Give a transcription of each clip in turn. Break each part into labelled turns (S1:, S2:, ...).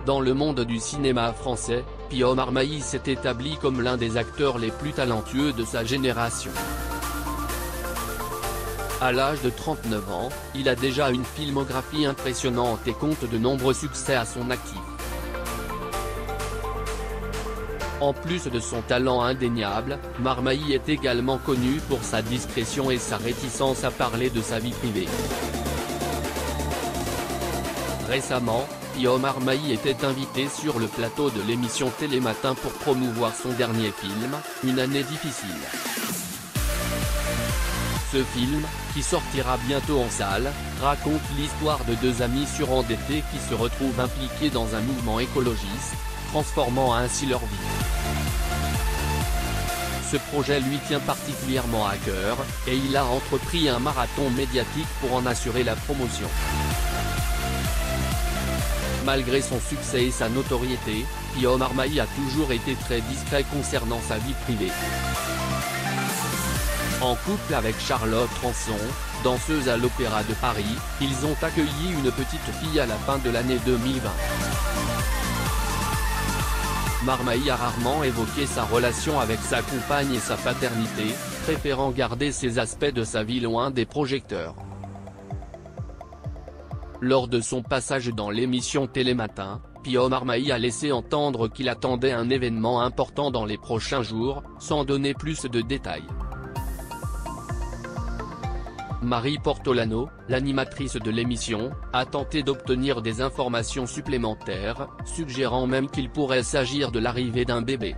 S1: Dans le monde du cinéma français, Pio Marmaille s'est établi comme l'un des acteurs les plus talentueux de sa génération. À l'âge de 39 ans, il a déjà une filmographie impressionnante et compte de nombreux succès à son actif. En plus de son talent indéniable, Marmaille est également connu pour sa discrétion et sa réticence à parler de sa vie privée. Récemment, Pio Marmaille était invité sur le plateau de l'émission Télématin pour promouvoir son dernier film, Une année difficile. Ce film, qui sortira bientôt en salle, raconte l'histoire de deux amis surendettés qui se retrouvent impliqués dans un mouvement écologiste, transformant ainsi leur vie. Ce projet lui tient particulièrement à cœur, et il a entrepris un marathon médiatique pour en assurer la promotion. Malgré son succès et sa notoriété, Pio Marmaille a toujours été très discret concernant sa vie privée. En couple avec Charlotte Ranson, danseuse à l'Opéra de Paris, ils ont accueilli une petite fille à la fin de l'année 2020. Marmaille a rarement évoqué sa relation avec sa compagne et sa paternité, préférant garder ces aspects de sa vie loin des projecteurs. Lors de son passage dans l'émission Télématin, Pio Marmaille a laissé entendre qu'il attendait un événement important dans les prochains jours, sans donner plus de détails. Marie Portolano, l'animatrice de l'émission, a tenté d'obtenir des informations supplémentaires, suggérant même qu'il pourrait s'agir de l'arrivée d'un bébé.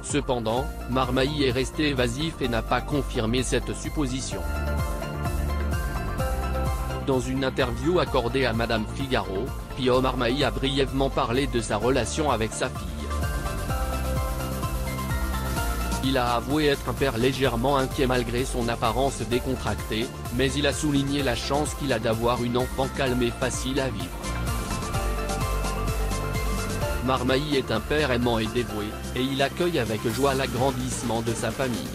S1: Cependant, Marmaille est resté évasif et n'a pas confirmé cette supposition. Dans une interview accordée à Madame Figaro, Pio Marmaille a brièvement parlé de sa relation avec sa fille. Il a avoué être un père légèrement inquiet malgré son apparence décontractée, mais il a souligné la chance qu'il a d'avoir une enfant calme et facile à vivre. Marmaille est un père aimant et dévoué, et il accueille avec joie l'agrandissement de sa famille.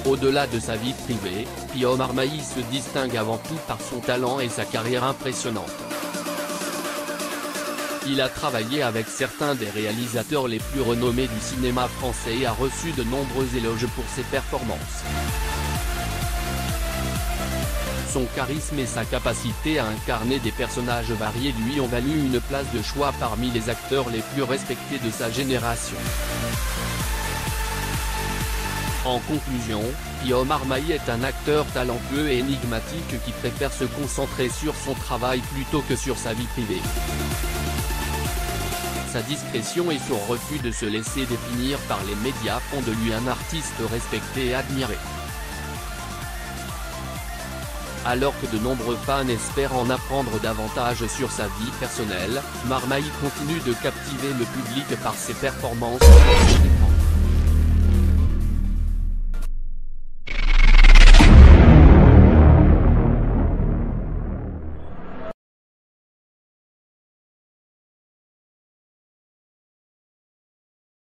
S1: Au-delà de sa vie privée, Pio Marmaille se distingue avant tout par son talent et sa carrière impressionnante. Il a travaillé avec certains des réalisateurs les plus renommés du cinéma français et a reçu de nombreux éloges pour ses performances. Son charisme et sa capacité à incarner des personnages variés lui ont valu une place de choix parmi les acteurs les plus respectés de sa génération. En conclusion, Pio Marmaille est un acteur talentueux et énigmatique qui préfère se concentrer sur son travail plutôt que sur sa vie privée. Sa discrétion et son refus de se laisser définir par les médias font de lui un artiste respecté et admiré. Alors que de nombreux fans espèrent en apprendre davantage sur sa vie personnelle, Marmaille continue de captiver le public par ses performances.